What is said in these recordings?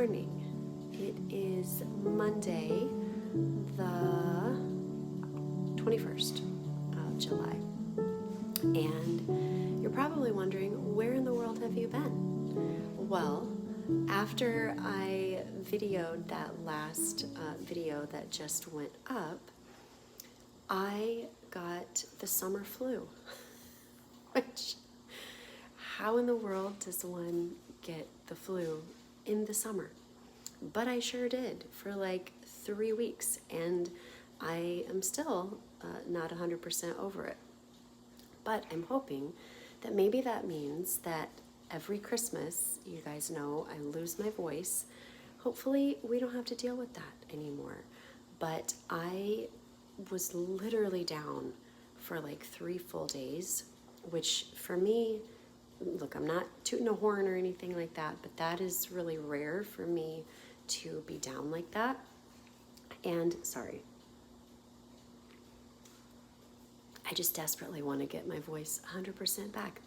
morning. It is Monday, the 21st of July. And you're probably wondering, where in the world have you been? Well, after I videoed that last video that just went up, I got the summer flu. Which, how in the world does one get the flu in the summer? But I sure did for like 3 weeks, and I am still not 100% over it. But I'm hoping that maybe that means that every Christmas, you guys know, I lose my voice. Hopefully we don't have to deal with that anymore. But I was literally down for like 3 full days, which for me, look, I'm not tooting a horn or anything like that, but that is really rare for me to be down like that. And sorry, I just desperately want to get my voice 100% back.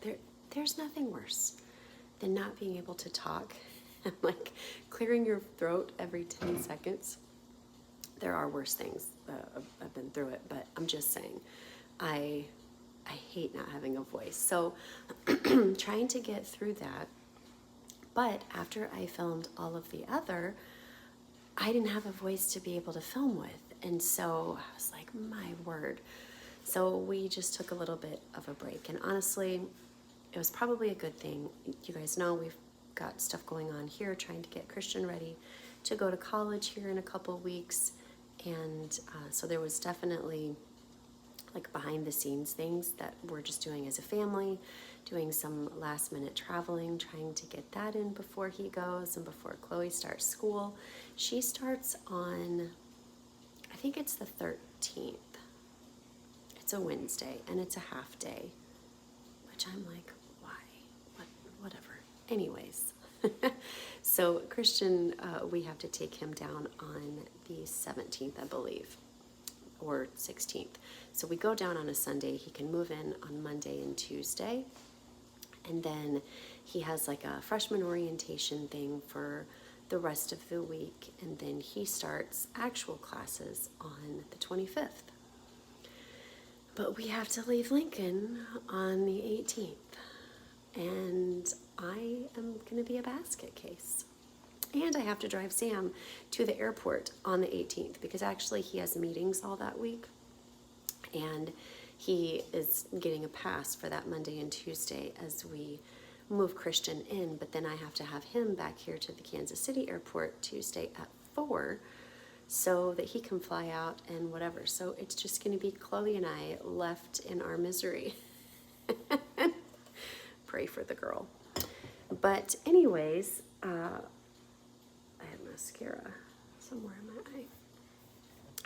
There's nothing worse than not being able to talk and like clearing your throat every 10 seconds. There are worse things. I've been through it, but I'm just saying, I hate not having a voice. So trying to get through that. But after I filmed all of the other, I didn't have a voice to be able to film with. And so I was like, my word. So we just took a little bit of a break. And honestly, it was probably a good thing. You guys know we've got stuff going on here, trying to get Christian ready to go to college here in a couple of weeks. And so there was definitely like behind the scenes things that we're just doing as a family, doing some last minute traveling, trying to get that in before he goes and before Chloe starts school. She starts on, I think it's the 13th. It's a Wednesday and it's a half day, which I'm like, why? Whatever. Anyways, so Christian, we have to take him down on the 17th, I believe, or 16th. So we go down on a Sunday. He can move in on Monday and Tuesday. And then he has like a freshman orientation thing for the rest of the week. And then he starts actual classes on the 25th. But we have to leave Lincoln on the 18th. And I am going to be a basket case. And I have to drive Sam to the airport on the 18th because actually he has meetings all that week. And he is getting a pass for that Monday and Tuesday as we move Christian in. But then I have to have him back here to the Kansas City airport Tuesday at 4 so that he can fly out and whatever. So it's just going to be Chloe and I left in our misery. Pray for the girl. But anyways, I have mascara somewhere in my eye.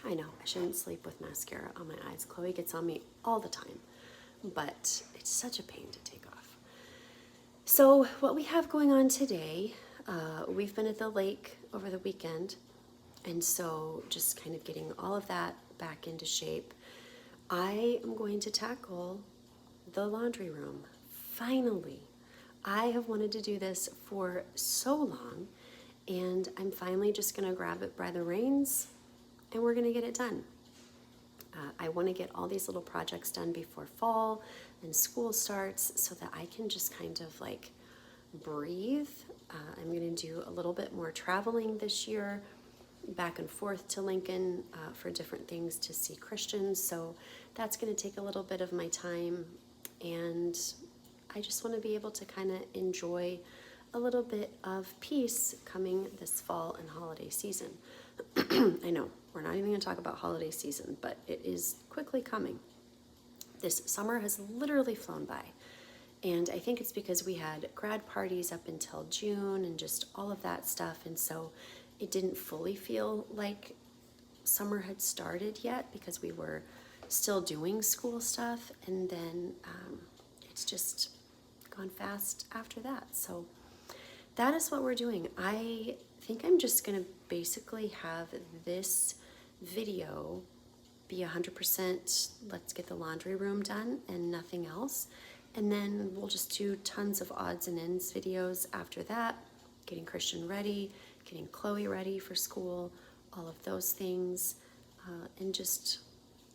I know, I shouldn't sleep with mascara on my eyes. Chloe gets on me all the time, but it's such a pain to take off. So what we have going on today, we've been at the lake over the weekend, and so just kind of getting all of that back into shape. I am going to tackle the laundry room. Finally, I have wanted to do this for so long, and I'm finally just going to grab it by the reins, and we're going to get it done. I want to get all these little projects done before fall and school starts so that I can just kind of like breathe. I'm going to do a little bit more traveling this year, back and forth to Lincoln for different things to see Christians. So that's going to take a little bit of my time, and I just want to be able to kind of enjoy a little bit of peace coming this fall and holiday season. I know, we're not even going to talk about holiday season, but it is quickly coming. This summer has literally flown by. And I think it's because we had grad parties up until June and just all of that stuff. And so it didn't fully feel like summer had started yet because we were still doing school stuff. And then it's just gone fast after that. So that is what we're doing. I think I'm just going to basically have this video be 100% let's get the laundry room done and nothing else. And then we'll just do tons of odds and ends videos after that, getting Christian ready, getting Chloe ready for school, all of those things, and just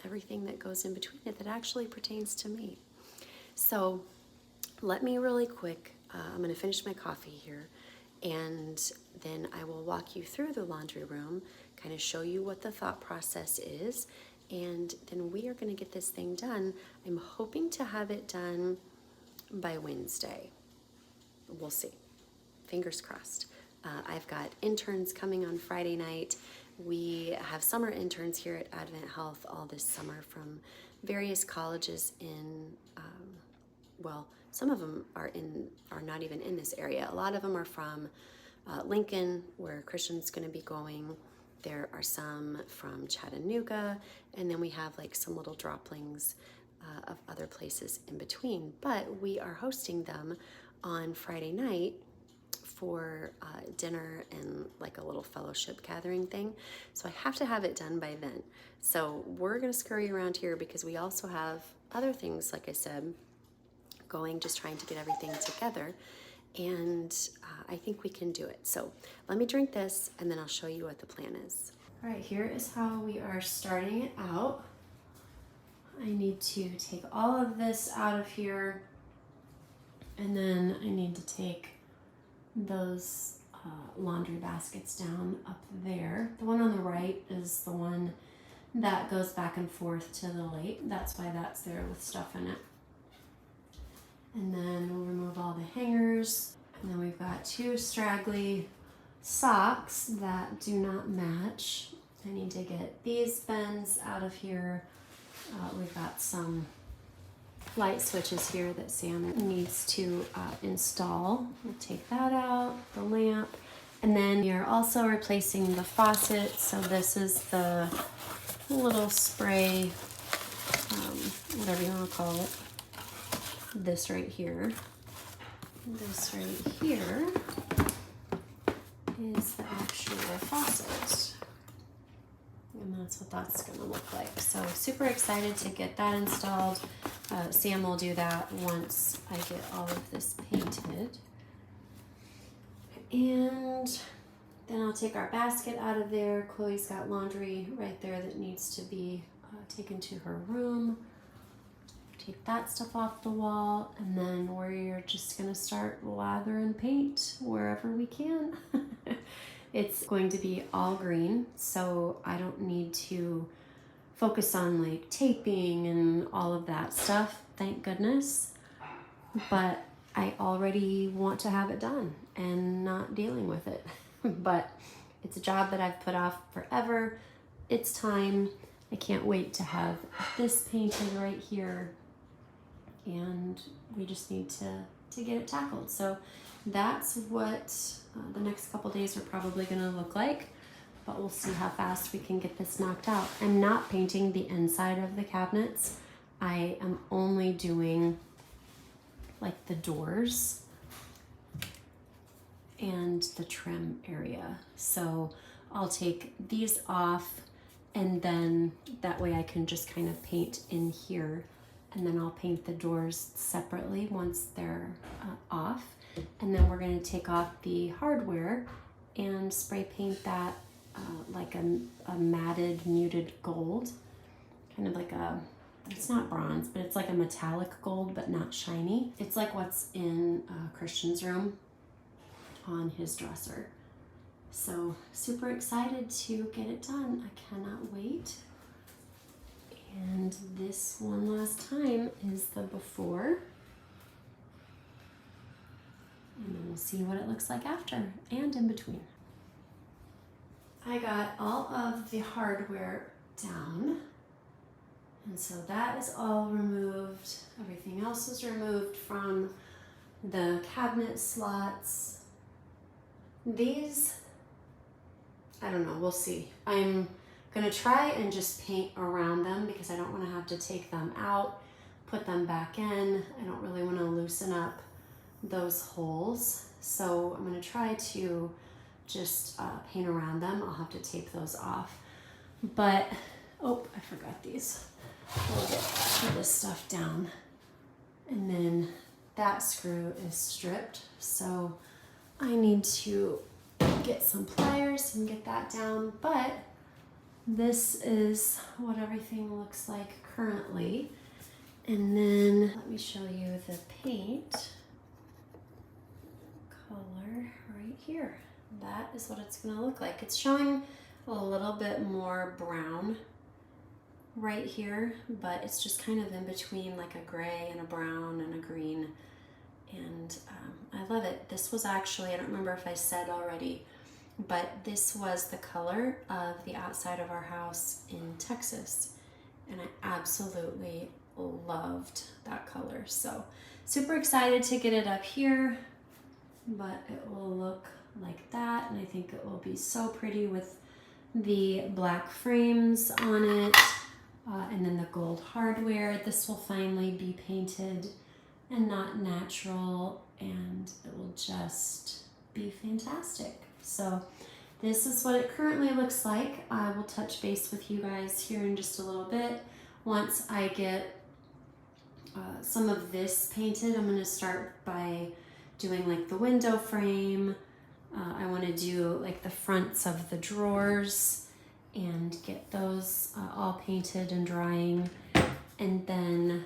everything that goes in between it that actually pertains to me. So let me really quick, I'm gonna finish my coffee here, and then I will walk you through the laundry room, kind of show you what the thought process is, and then we are gonna get this thing done. I'm hoping to have it done by Wednesday. We'll see. Fingers crossed. I've got interns coming on Friday night. We have summer interns here at Advent Health all this summer from various colleges in, well, some of them are not even in this area. A lot of them are from Lincoln, where Christian's going to be going. There are some from Chattanooga, and then we have like some little droplings of other places in between. But we are hosting them on Friday night for dinner and like a little fellowship gathering thing. So I have to have it done by then. So we're gonna scurry around here because we also have other things, like I said, going, just trying to get everything together. And I think we can do it. So let me drink this and then I'll show you what the plan is. All right, here is how we are starting it out. I need to take all of this out of here, and then I need to take those laundry baskets down up there. The one on the right is the one that goes back and forth to the lake. That's why that's there with stuff in it. And then we'll remove all the hangers. And then we've got 2 straggly socks that do not match. I need to get these bins out of here. We've got some light switches here that Sam needs to install. We'll take that out, the lamp. And then we are also replacing the faucet. So this is the little spray, whatever you want to call it. This right here. This right here is the actual faucet. And that's what that's going to look like. So super excited to get that installed. Sam will do that once I get all of this painted. And then I'll take our basket out of there. Chloe's got laundry right there that needs to be taken to her room. Take that stuff off the wall, and then we're just gonna start lathering paint wherever we can. It's going to be all green, so I don't need to focus on like taping and all of that stuff, thank goodness. But I already want to have it done and not dealing with it. But it's a job that I've put off forever. It's time. I can't wait to have this painted right here. And we just need to get it tackled. So that's what the next couple days are probably gonna look like, but we'll see how fast we can get this knocked out. I'm not painting the inside of the cabinets. I am only doing like the doors and the trim area. So I'll take these off, and then that way I can just kind of paint in here, and then I'll paint the doors separately once they're off. And then we're gonna take off the hardware and spray paint that like a matted, muted gold. Kind of like it's not bronze, but it's like a metallic gold, but not shiny. It's like what's in Christian's room on his dresser. So super excited to get it done. I cannot wait. And this one last time is the before. And then we'll see what it looks like after and in between. I got all of the hardware down. And so that is all removed. Everything else is removed from the cabinet slots. These, I don't know, we'll see. I'm gonna try and just paint around them because I don't wanna have to take them out, put them back in. I don't really wanna loosen up those holes. So I'm gonna try to just paint around them. I'll have to tape those off. But, oh, I forgot these. We'll get this stuff down. And then that screw is stripped. So I need to get some pliers and get that down, but this is what everything looks like currently. And then let me show you the paint color right here. That is what it's gonna look like. It's showing a little bit more brown right here, but it's just kind of in between like a gray and a brown and a green. And I love it. This was actually, I don't remember if I said already, but this was the color of the outside of our house in Texas. And I absolutely loved that color. So super excited to get it up here, but it will look like that. And I think it will be so pretty with the black frames on it. And then the gold hardware. This will finally be painted and not natural, and it will just be fantastic. So this is what it currently looks like. I will touch base with you guys here in just a little bit. Once I get some of this painted, I'm going to start by doing like the window frame. I want to do like the fronts of the drawers and get those all painted and drying. And then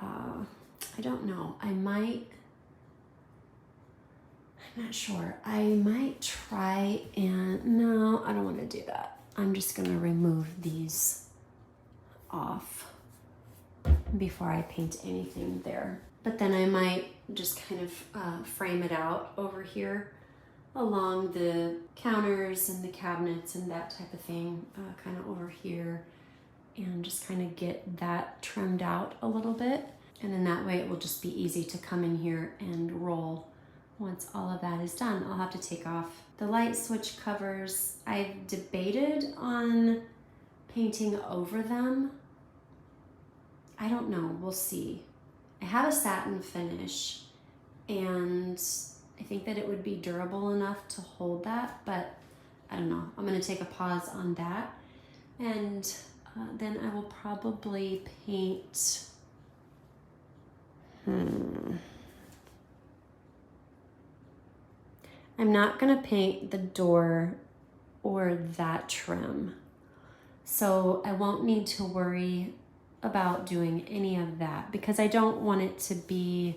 I don't know, I'm not sure. I might try and, no, I don't want to do that. I'm just going to remove these off before I paint anything there. But then I might just kind of frame it out over here along the counters and the cabinets and that type of thing, kind of over here, and just kind of get that trimmed out a little bit. And then that way it will just be easy to come in here and roll once all of that is done. I'll have to take off the light switch covers. I've debated on painting over them. I don't know, we'll see. I have a satin finish, and I think that it would be durable enough to hold that, but I don't know. I'm gonna take a pause on that. And then I will probably paint, I'm not gonna paint the door or that trim. So I won't need to worry about doing any of that because I don't want it to be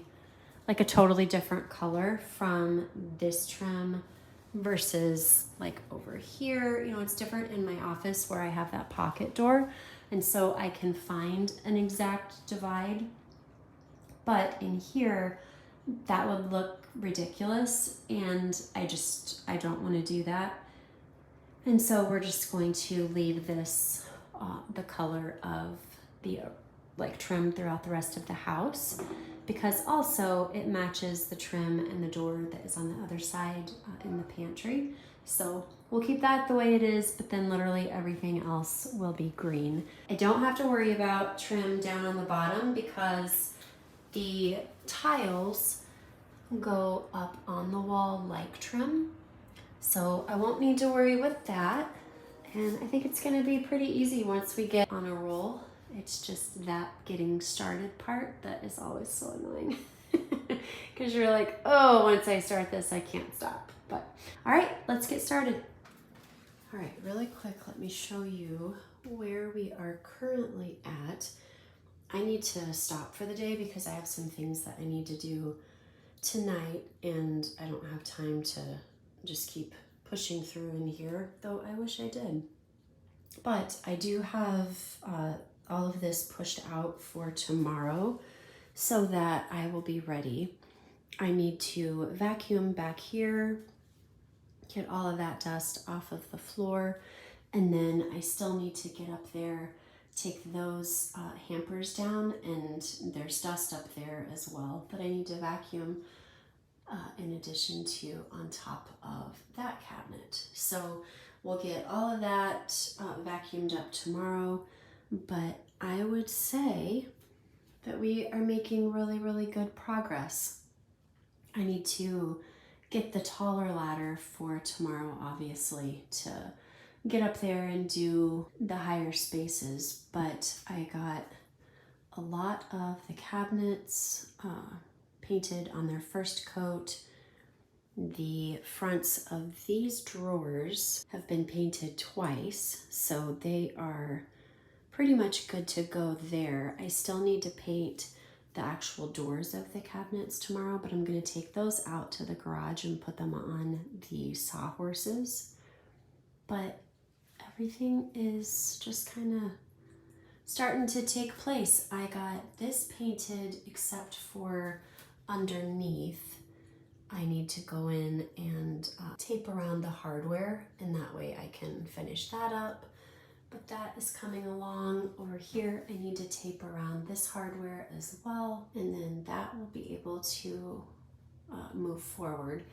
like a totally different color from this trim versus like over here. You know, it's different in my office where I have that pocket door, and so I can find an exact divide. But in here, that would look ridiculous, and I don't want to do that. And so we're just going to leave this the color of the like trim throughout the rest of the house, because also it matches the trim and the door that is on the other side in the pantry. So we'll keep that the way it is, but then literally everything else will be green. I don't have to worry about trim down on the bottom because the tiles go up on the wall like trim. So I won't need to worry with that. And I think it's gonna be pretty easy once we get on a roll. It's just that getting started part that is always so annoying. Because you're like, oh, once I start this, I can't stop. But all right, let's get started. All right, really quick, let me show you where we are currently at. I need to stop for the day because I have some things that I need to do tonight, and I don't have time to just keep pushing through in here, though I wish I did. But I do have all of this pushed out for tomorrow so that I will be ready. I need to vacuum back here, get all of that dust off of the floor, and then I still need to get up there, take those hampers down, and there's dust up there as well that I need to vacuum in addition to on top of that cabinet. So we'll get all of that vacuumed up tomorrow, but I would say that we are making really, really good progress. I need to get the taller ladder for tomorrow, obviously, to get up there and do the higher spaces, but I got a lot of the cabinets painted on their first coat, The fronts of these drawers have been painted twice, so they are pretty much good to go there. I still need to paint the actual doors of the cabinets tomorrow, but I'm going to take those out to the garage and put them on the sawhorses. But everything is just kind of starting to take place. I got this painted except for underneath. I need to go in and tape around the hardware, and that way I can finish that up. But that is coming along. Over here, I need to tape around this hardware as well, and then that will be able to move forward.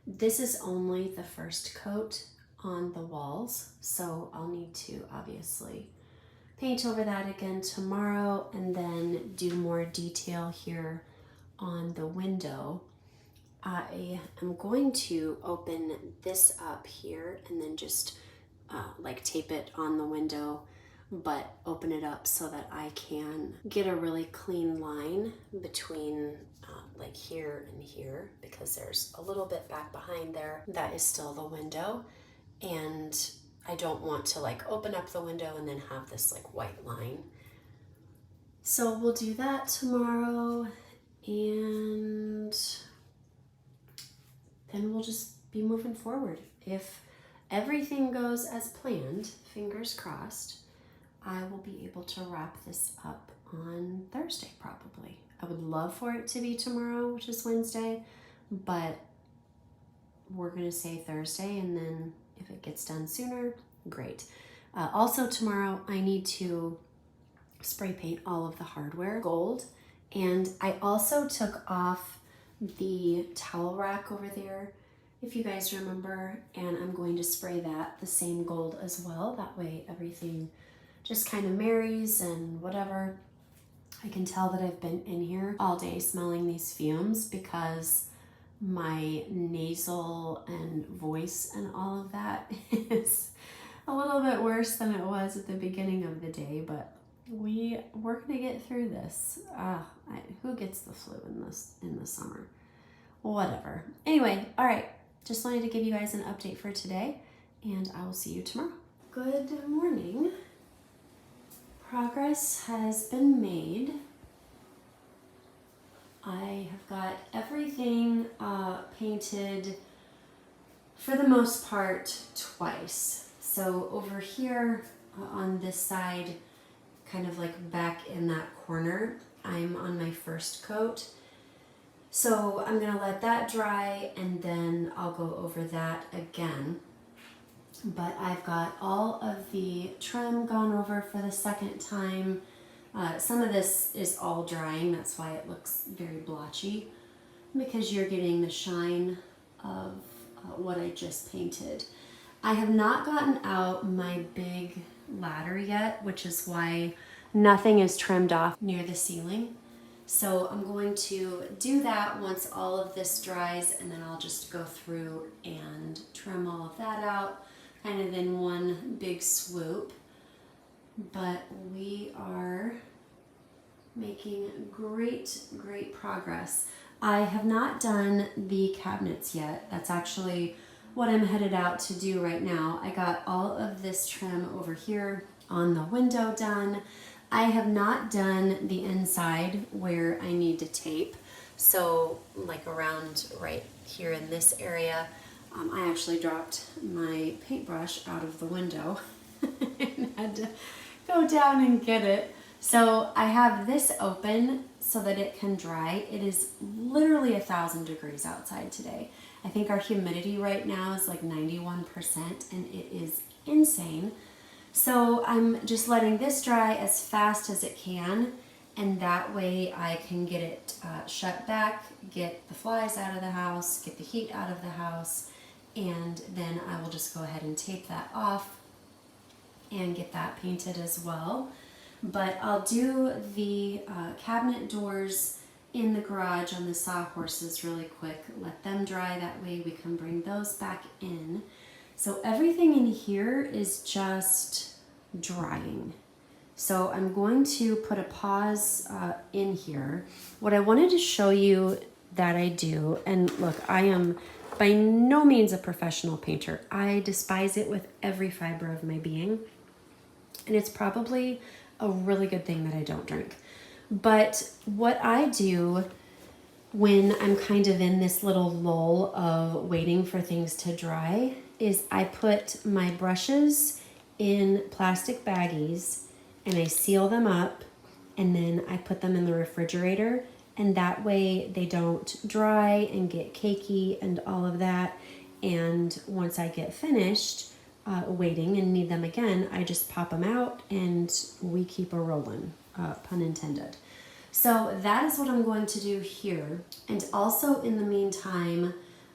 This is only the first coat on the walls, so I'll need to obviously paint over that again tomorrow and then do more detail here on the window. I am going to open this up here and then just like tape it on the window, but open it up so that I can get a really clean line between like here and here, because there's a little bit back behind there that is still the window, and I don't want to like open up the window and then have this like white line. So we'll do that tomorrow, and then we'll just be moving forward. If everything goes as planned, fingers crossed, I will be able to wrap this up on Thursday probably. I would love for it to be tomorrow, which is Wednesday, but we're gonna say Thursday, and then if it gets done sooner, great. Also tomorrow, I need to spray paint all of the hardware gold, and I also took off the towel rack over there, if you guys remember, and I'm going to spray that the same gold as well. That way everything just kind of marries and whatever. I can tell that I've been in here all day smelling these fumes because my nasal and voice and all of that is a little bit worse than it was at the beginning of the day, but we're gonna get through this. Who gets the flu in the summer? Whatever. Anyway, all right. Just wanted to give you guys an update for today, and I will see you tomorrow. Good morning. Progress has been made. I have got everything painted for the most part twice. So over here on this side, kind of like back in that corner, I'm on my first coat. So I'm gonna let that dry and then I'll go over that again. But I've got all of the trim gone over for the second time. Some of this is all drying, that's why it looks very blotchy, because you're getting the shine of what I just painted. I have not gotten out my big ladder yet, which is why nothing is trimmed off near the ceiling. So I'm going to do that once all of this dries, and then I'll just go through and trim all of that out, kind of in one big swoop. But we are making great progress. I have not done the cabinets yet. That's actually what I'm headed out to do right now. I got all of this trim over here on the window done. I have not done the inside where I need to tape. So like around right here in this area, I actually dropped my paintbrush out of the window and had to go down and get it. So I have this open so that it can dry. It is literally 1,000 degrees outside today. I think our humidity right now is like 91%, and it is insane. So I'm just letting this dry as fast as it can, and that way I can get it shut back, get the flies out of the house, get the heat out of the house, and then I will just go ahead and tape that off and get that painted as well. But I'll do the cabinet doors in the garage on the sawhorses really quick, let them dry, that way we can bring those back in. So everything in here is just drying. So I'm going to put a pause in here. What I wanted to show you that I do, and look, I am by no means a professional painter. I despise it with every fiber of my being. And it's probably a really good thing that I don't drink. But what I do when I'm kind of in this little lull of waiting for things to dry is I put my brushes in plastic baggies and I seal them up, and then I put them in the refrigerator, and that way they don't dry and get cakey and all of that. And once I get finished waiting and need them again, I just pop them out and we keep a rolling, pun intended. So that is what I'm going to do here. And also in the meantime,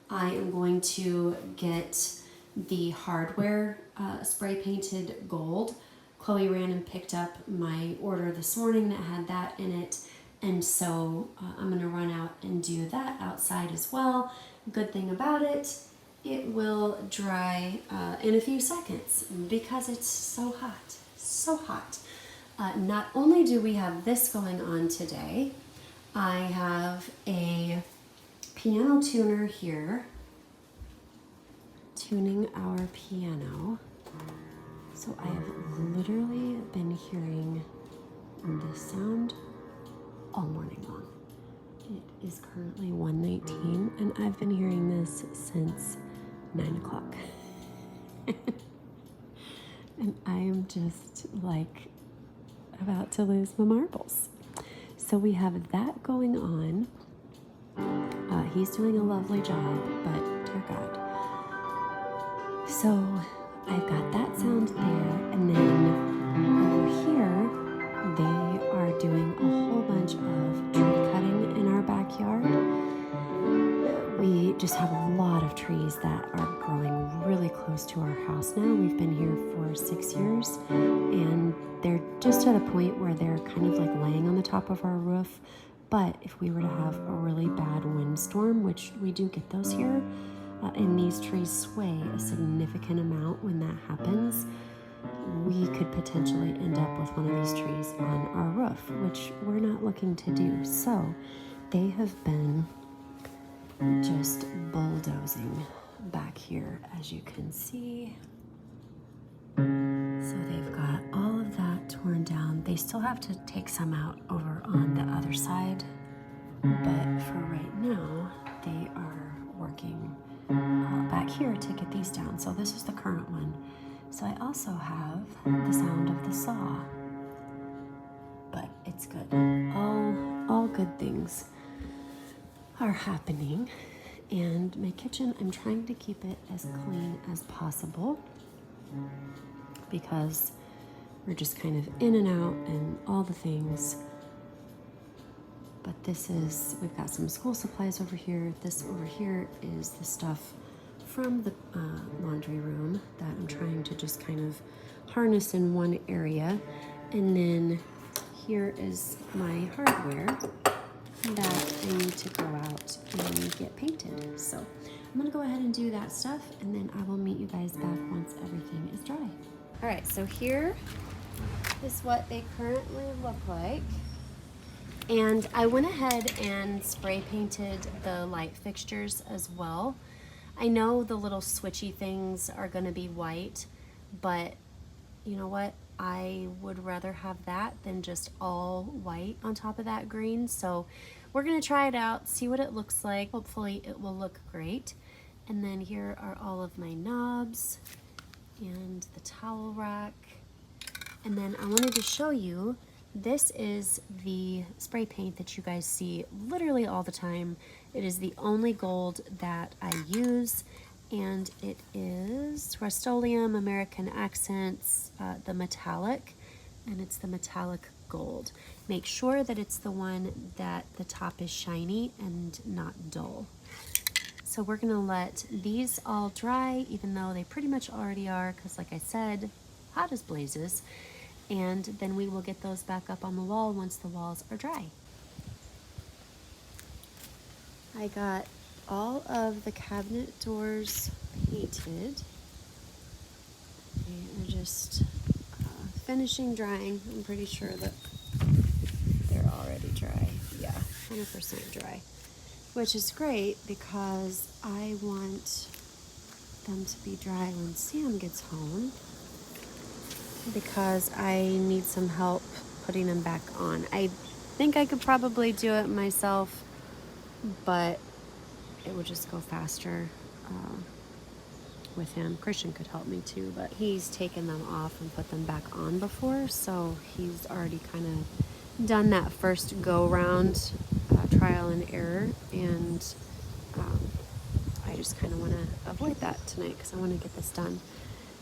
I am going to get the hardware spray painted gold. Chloe ran and picked up my order this morning that had that in it. And so I'm gonna run out and do that outside as well. Good thing about it, it will dry in a few seconds because it's so hot, so hot. Not only do we have this going on today, I have a piano tuner here, tuning our piano. So I have literally been hearing this sound all morning long. It is currently 1:19 and I've been hearing this since 9 o'clock. And I am just like about to lose my marbles. So we have that going on. He's doing a lovely job, but dear God. So I've got that sound there, and then over here, they are doing a whole bunch of tree cutting in our backyard. We just have a lot of trees that are growing really close to our house now. We've been here for 6 years, and they're just at a point where they're kind of like laying on the top of our roof. But if we were to have a really bad windstorm, which we do get those here, and these trees sway a significant amount when that happens, we could potentially end up with one of these trees on our roof, which we're not looking to do. So they have been just bulldozing back here, as you can see. So they've got all of that torn down. They still have to take some out over on the other side, but for right now, they are working back here to get these down. So this is the current one. So I also have the sound of the saw, but it's good. All good things are happening. And my kitchen, I'm trying to keep it as clean as possible because we're just kind of in and out and all the things. But we've got some school supplies over here. This over here is the stuff from the laundry room that I'm trying to just kind of harness in one area. And then here is my hardware that I need to go out and get painted. So I'm gonna go ahead and do that stuff, and then I will meet you guys back once everything is dry. All right, so here is what they currently look like. And I went ahead and spray painted the light fixtures as well. I know the little switchy things are gonna be white, but you know what? I would rather have that than just all white on top of that green. So we're gonna try it out, see what it looks like. Hopefully it will look great. And then here are all of my knobs and the towel rack. And then I wanted to show you, this is the spray paint that you guys see literally all the time. It is the only gold that I use, and it is Rust-Oleum American Accents, the metallic, and it's the metallic gold. Make sure that it's the one that the top is shiny and not dull. So we're gonna let these all dry, even though they pretty much already are, because like I said, hot as blazes. And then we will get those back up on the wall once the walls are dry. I got all of the cabinet doors painted. They are just finishing drying. I'm pretty sure that they're already dry. Yeah, 100% dry. which is great because I want them to be dry when Sam gets home, because I need some help putting them back on. I think I could probably do it myself, but it would just go faster with him. Christian could help me too, but he's taken them off and put them back on before, so he's already kind of done that first go round, trial and error, and I just kind of want to avoid that tonight because I want to get this done.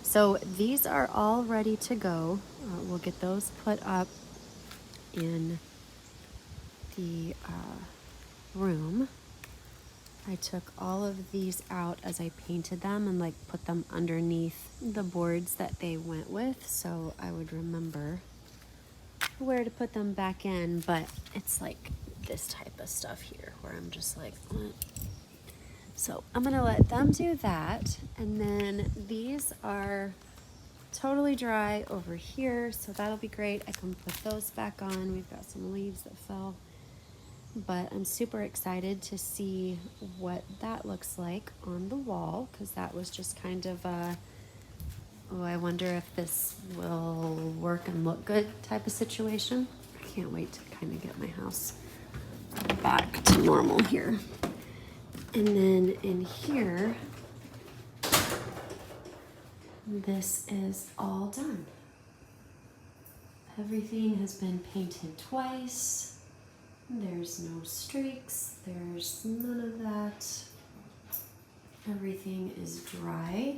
So these are all ready to go. We'll get those put up in the room. I took all of these out as I painted them and like put them underneath the boards that they went with, so I would remember where to put them back in. But it's like this type of stuff here where I'm just like, what? So I'm gonna let them do that, and then these are totally dry over here, so that'll be great. I can put those back on. We've got some leaves that fell, but I'm super excited to see what that looks like on the wall, because that was just kind of a, oh, I wonder if this will work and look good type of situation. I can't wait to kind of get my house back to normal here. And then in here, this is all done. Everything has been painted twice. There's no streaks, there's none of that. Everything is dry.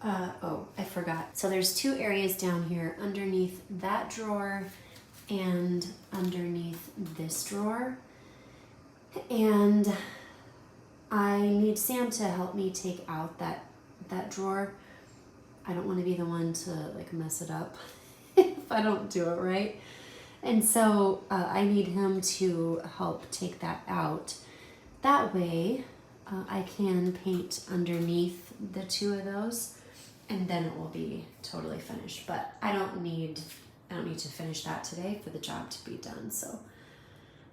Oh, I forgot. So there's two areas down here underneath that drawer and underneath this drawer. And I need Sam to help me take out that drawer. I don't want to be the one to like mess it up if I don't do it right. And so I need him to help take that out. That way I can paint underneath the two of those, and then it will be totally finished. But I don't need to finish that today for the job to be done. So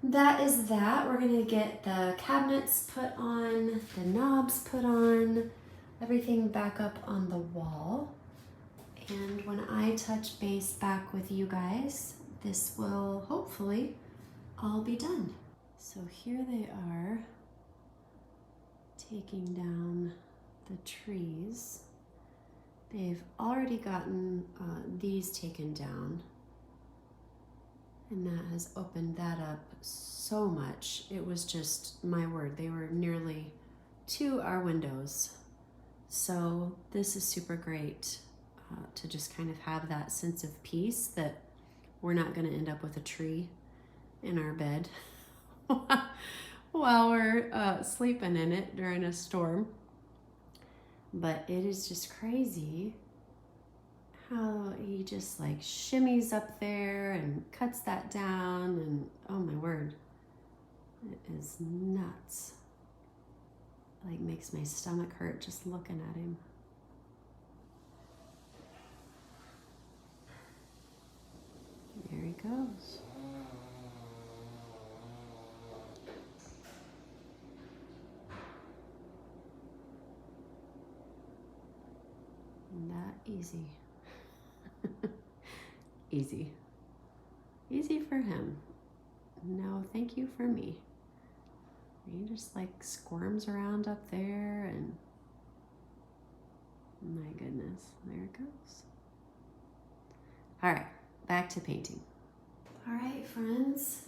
that is that. We're gonna get the cabinets put on, the knobs put on, everything back up on the wall. And when I touch base back with you guys, this will hopefully all be done. So here they are, taking down the trees. They've already gotten these taken down, and that has opened that up so much. It was just, my word, they were nearly to our windows. So this is super great to just kind of have that sense of peace that we're not going to end up with a tree in our bed while we're sleeping in it during a storm. But it is just crazy how he just like shimmies up there and cuts that down, and oh my word, it is nuts. Like makes my stomach hurt just looking at him. There he goes. Not easy. Easy for him. No, thank you for me. He just like squirms around up there, and my goodness, there it goes. All right, back to painting. All right, friends,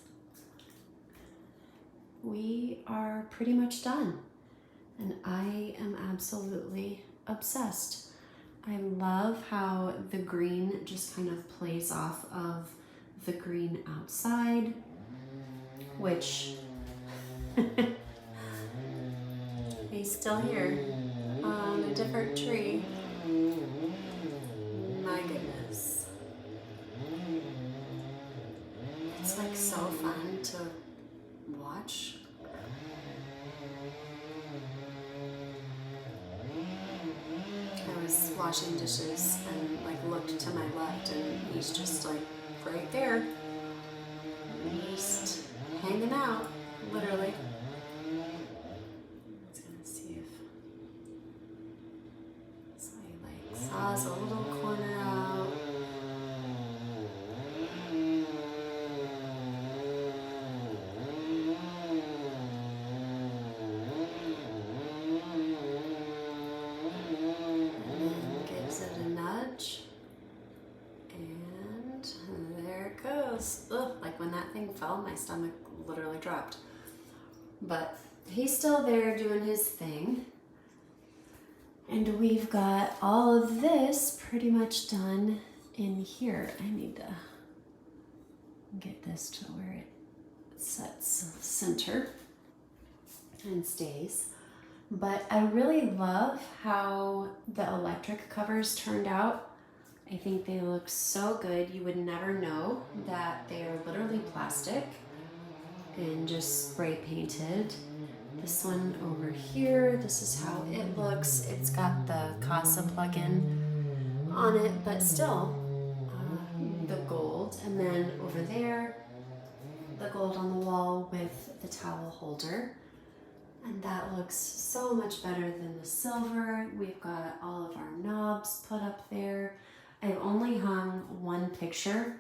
we are pretty much done, and I am absolutely obsessed. I love how the green just kind of plays off of the green outside, which he's still here on a different tree. My goodness. It's like so fun to watch. I was washing dishes and like looked to my left, and he's just like right there. Just hanging out, literally. It's gonna see if so he like saws a little corner out. And then gives it a nudge. And there it goes. Ugh, like when that thing fell, my stomach literally dropped. But he's still there doing his thing. And we've got all of this pretty much done in here. I need to get this to where it sets center and stays. But I really love how the electric covers turned out. I think they look so good. You would never know that they are literally plastic and just spray painted. This one over here, this is how it looks. It's got the Casa plug-in on it, but still the gold. And then over there, the gold on the wall with the towel holder. And that looks so much better than the silver. We've got all of our knobs put up there. I've only hung one picture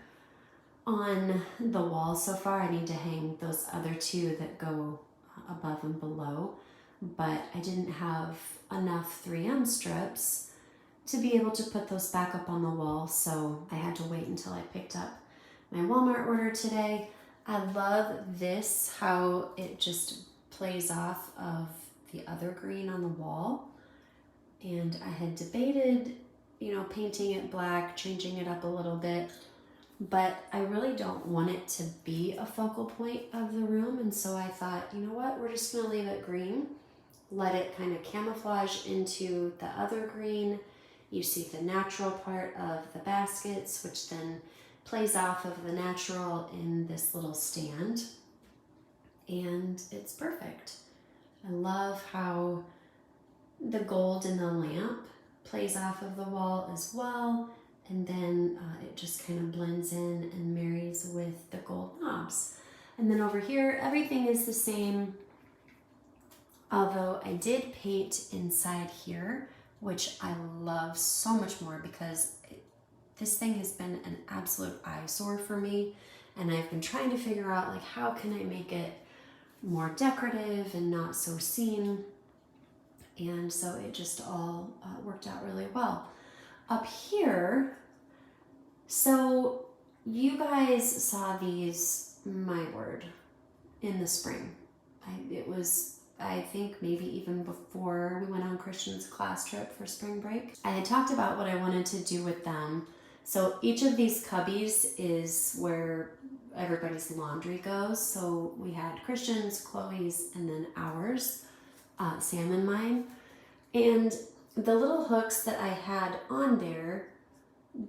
on the wall so far. I need to hang those other two that go above and below, but I didn't have enough 3M strips to be able to put those back up on the wall, so I had to wait until I picked up my Walmart order today. I love this, how it just plays off of the other green on the wall, and I had debated, you know, painting it black, changing it up a little bit, but I really don't want it to be a focal point of the room. And so I thought, you know what, we're just gonna leave it green, let it kind of camouflage into the other green. You see the natural part of the baskets, which then plays off of the natural in this little stand. And it's perfect. I love how the gold in the lamp plays off of the wall as well, and then it just kind of blends in and marries with the gold knobs. And then over here, everything is the same, although I did paint inside here, which I love so much more because this thing has been an absolute eyesore for me, and I've been trying to figure out, like, how can I make it more decorative and not so seen. And so it just all worked out really well. Up here, so you guys saw these, my word, in the spring. It was, I think, maybe even before we went on Christian's class trip for spring break. I had talked about what I wanted to do with them. So each of these cubbies is where everybody's laundry goes. So we had Christian's, Chloe's, and then ours, Sam and mine. And the little hooks that I had on there,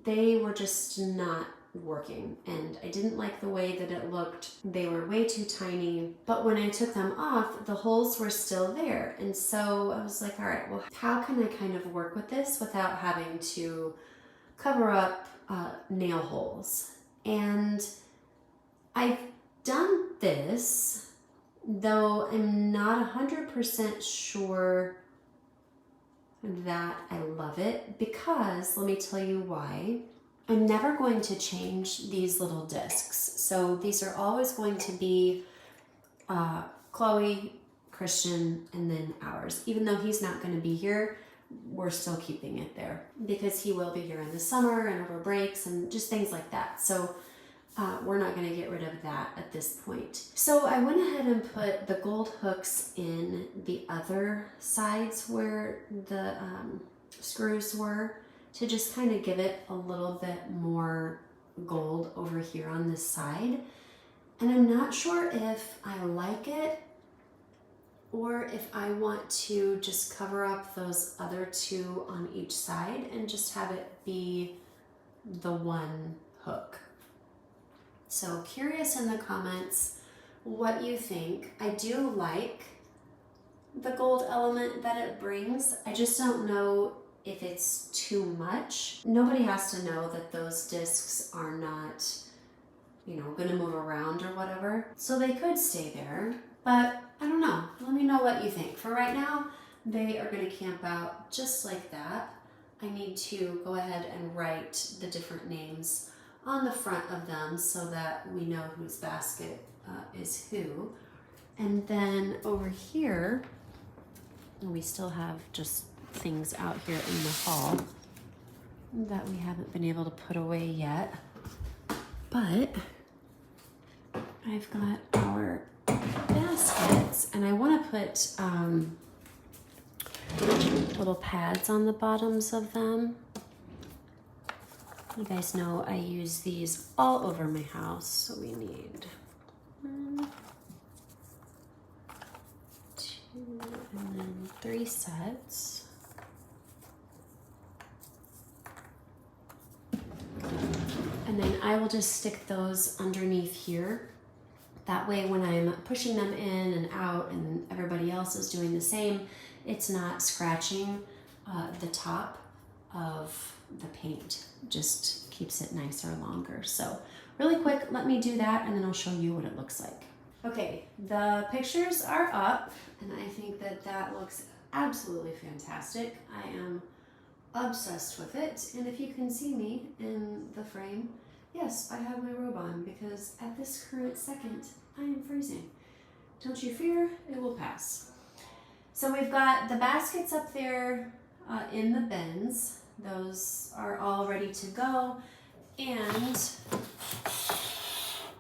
they were just not working, and I didn't like the way that it looked. They were way too tiny, but when I took them off, the holes were still there. And so I was like, all right, well, how can I kind of work with this without having to cover up nail holes? And I've done this, though I'm not 100% sure that I love it, because let me tell you why. I'm never going to change these little discs. So these are always going to be Chloe, Christian, and then ours. Even though he's not going to be here, we're still keeping it there because he will be here in the summer and over breaks and just things like that. So we're not going to get rid of that at this point. So I went ahead and put the gold hooks in the other sides where the screws were, to just kind of give it a little bit more gold over here on this side. And I'm not sure if I like it or if I want to just cover up those other two on each side and just have it be the one hook. So curious in the comments what you think. I do like the gold element that it brings. I just don't know if it's too much. Nobody has to know that those discs are not you know, gonna move around or whatever. So they could stay there, but I don't know. Let me know what you think. For right now, they are gonna camp out just like that. I need to go ahead and write the different names on the front of them so that we know whose basket is who. And then over here, we still have just things out here in the hall that we haven't been able to put away yet. But I've got our baskets, and I want to put little pads on the bottoms of them. You guys know I use these all over my house, so we need 1, 2, and then 3 sets. And then I will just stick those underneath here. That way when I'm pushing them in and out and everybody else is doing the same, it's not scratching the top of the paint. Just keeps it nicer longer. So really quick, let me do that and then I'll show you what it looks like. Okay, the pictures are up and I think that that looks absolutely fantastic. I am obsessed with it, and if you can see me in the frame, yes, I have my robe on because at this current second I am freezing. Don't you fear, it will pass. So we've got the baskets up there in the bins. Those are all ready to go, and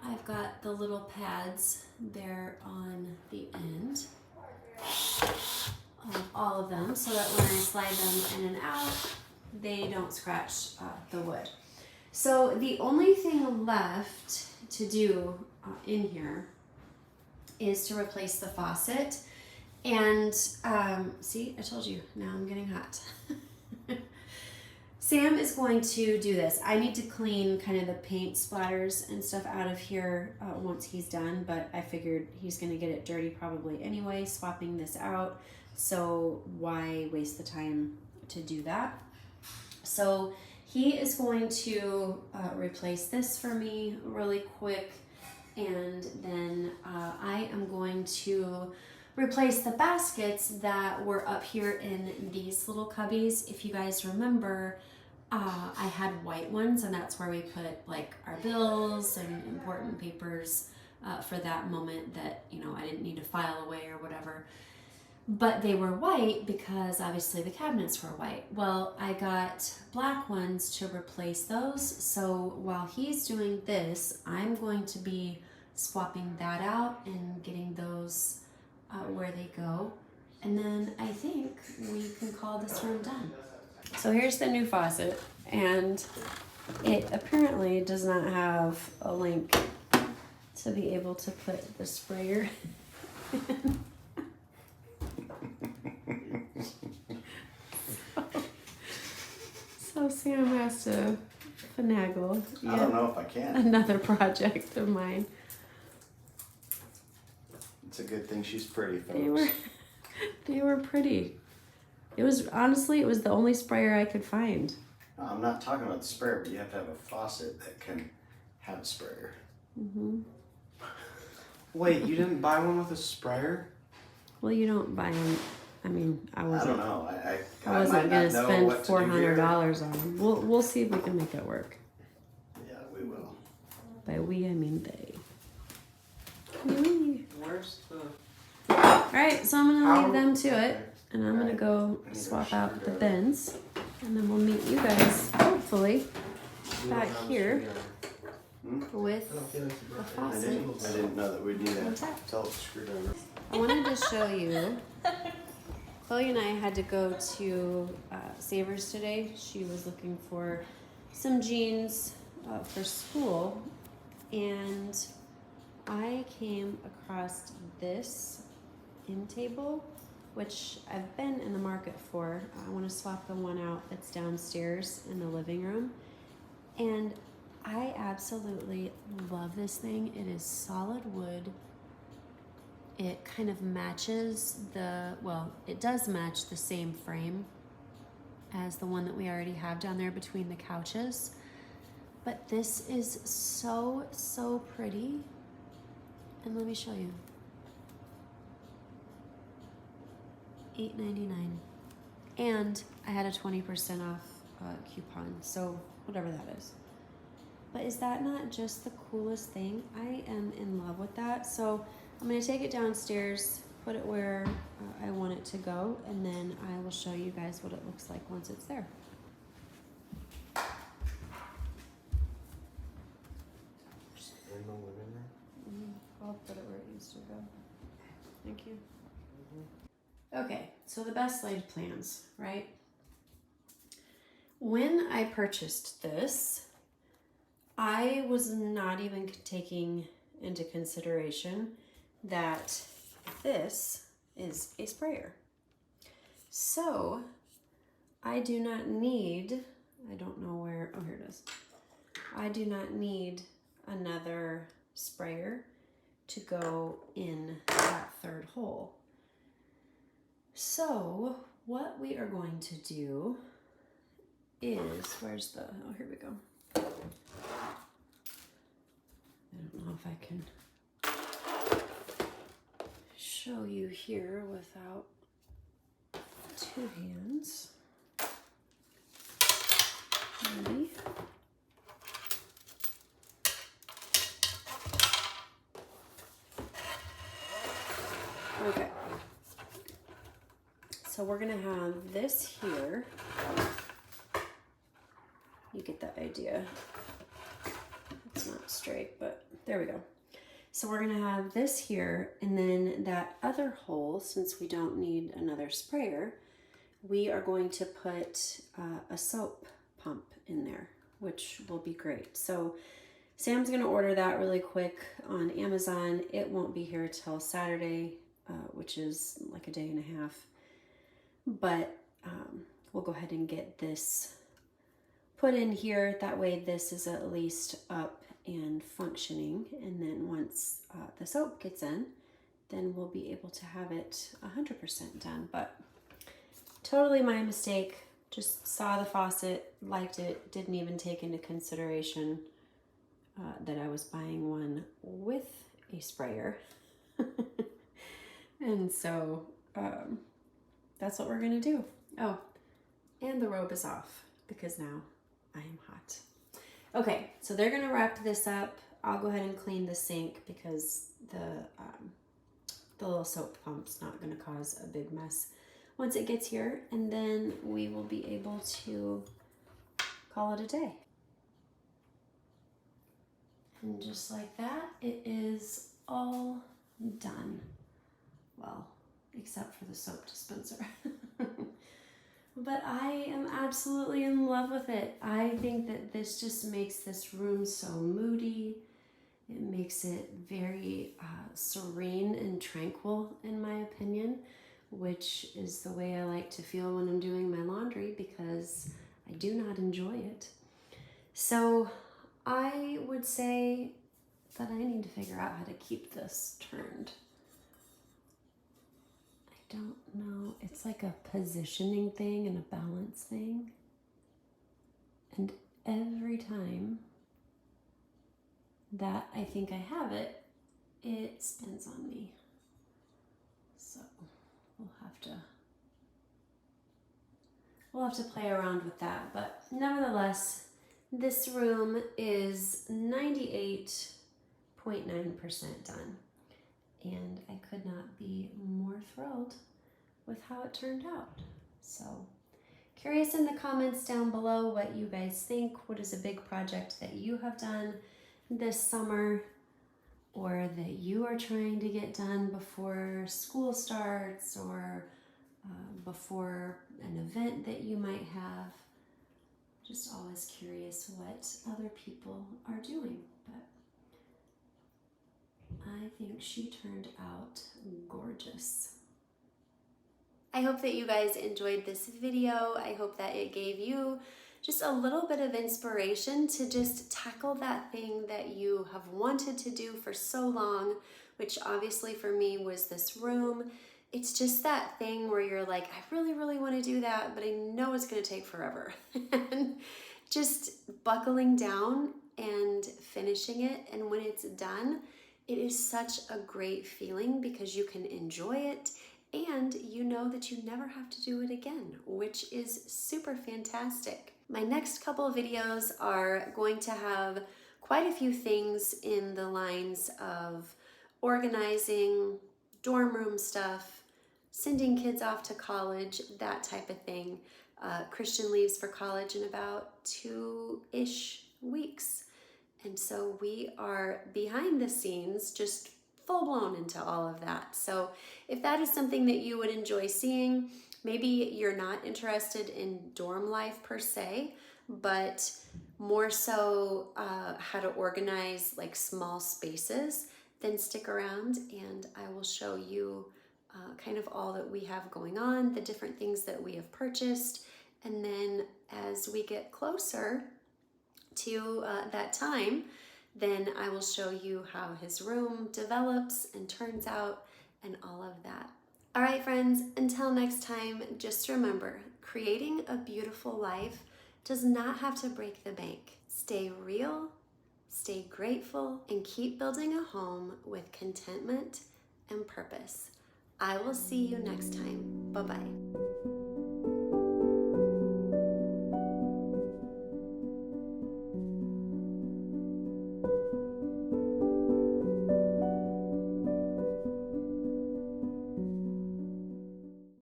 I've got the little pads there on the end of all of them so that when I slide them in and out, they don't scratch the wood. So the only thing left to do in here is to replace the faucet. And see, I told you, now I'm getting hot. Sam is going to do this. I need to clean kind of the paint splatters and stuff out of here once he's done, but I figured he's gonna get it dirty probably anyway, swapping this out. So why waste the time to do that? So he is going to replace this for me really quick, and then I am going to replace the baskets that were up here in these little cubbies. If you guys remember, I had white ones, and that's where we put like our bills and important papers for that moment that, you know, I didn't need to file away or whatever. But they were white because obviously the cabinets were white. Well, I got black ones to replace those. So while he's doing this, I'm going to be swapping that out and getting those where they go. And then I think we can call this room done. So here's the new faucet, and it apparently does not have a link to be able to put the sprayer in. So Sam has to finagle. I don't know if I can. Another project of mine. It's a good thing she's pretty, folks. They were pretty. It was, honestly, it was the only sprayer I could find. No, I'm not talking about the sprayer, but you have to have a faucet that can have a sprayer. Mm-hmm. Wait, you didn't buy one with a sprayer? Well, you don't buy them. I mean, I wasn't. I don't know. I wasn't gonna spend $400 on them. We'll see if we can make it work. Yeah, we will. By we, I mean they. We. Where's the... All right, so I'm gonna leave them to it, Okay. and I'm gonna go swap out the bins, and then we'll meet you guys hopefully back here with the I faucet. didn't know that we'd need a Intact. felt screwdriver. I wanted to show you. Chloe and I had to go to Savers today. She was looking for some jeans for school, and I came across this end table, which I've been in the market for. I want to swap the one out that's downstairs in the living room, and I absolutely love this thing. It is solid wood. It kind of matches it does match the same frame as the one that we already have down there between the couches. But this is so, so pretty. And let me show you. $8.99. And I had a 20% off coupon, so whatever that is. But is that not just the coolest thing? I am in love with that. So I'm gonna take it downstairs, put it where I want it to go, and then I will show you guys what it looks like once it's there. Just in the living room. I'll put it where it needs to go. Thank you. Okay, so the best laid plans, right? When I purchased this, I was not even taking into consideration that this is a sprayer. So I do not need, I don't know where, oh, here it is. I do not need another sprayer to go in that third hole. So what we are going to do is, where's the, oh, here we go. I don't know if I can show you here without two hands. Maybe. Okay. So we're gonna have this here. You get that idea. It's not straight, but there we go. So we're gonna have this here, and then that other hole, since we don't need another sprayer, we are going to put a soap pump in there, which will be great. So Sam's gonna order that really quick on Amazon. It won't be here till Saturday, which is like a day and a half. But we'll go ahead and get this put in here. That way this is at least up and functioning. And then once the soap gets in, then we'll be able to have it 100% done. But totally my mistake. Just saw the faucet, liked it, didn't even take into consideration that I was buying one with a sprayer. And so that's what we're gonna do. Oh, and the robe is off because now I am hot. Okay, so they're gonna wrap this up. I'll go ahead and clean the sink because the little soap pump's not gonna cause a big mess once it gets here, and then we will be able to call it a day. And just like that, it is all done. Well, except for the soap dispenser. But I am absolutely in love with it. I think that this just makes this room so moody. It makes it very serene and tranquil, in my opinion, which is the way I like to feel when I'm doing my laundry because I do not enjoy it. So I would say that I need to figure out how to keep this turned. I don't know. It's like a positioning thing and a balance thing. And every time that I think I have it, it spins on me. So we'll have to play around with that. But nevertheless, this room is 98.9% done. And I could not be more thrilled with how it turned out. So, curious in the comments down below what you guys think. What is a big project that you have done this summer or that you are trying to get done before school starts or before an event that you might have? Just always curious what other people are doing. But I think she turned out gorgeous. I hope that you guys enjoyed this video. I hope that it gave you just a little bit of inspiration to just tackle that thing that you have wanted to do for so long, which obviously for me was this room. It's just that thing where you're like, I really, really want to do that, but I know it's going to take forever. And just buckling down and finishing it. And when it's done, it is such a great feeling because you can enjoy it and you know that you never have to do it again, which is super fantastic. My next couple of videos are going to have quite a few things in the lines of organizing, dorm room stuff, sending kids off to college, that type of thing. Christian leaves for college in about 2-ish weeks. And so we are behind the scenes, just full blown into all of that. So if that is something that you would enjoy seeing, maybe you're not interested in dorm life per se, but more so how to organize like small spaces, then stick around and I will show you kind of all that we have going on, the different things that we have purchased. And then as we get closer to that time, then I will show you how his room develops and turns out and all of that. All right, friends, until next time, just remember, creating a beautiful life does not have to break the bank. Stay real, stay grateful, and keep building a home with contentment and purpose. I will see you next time. Bye-bye.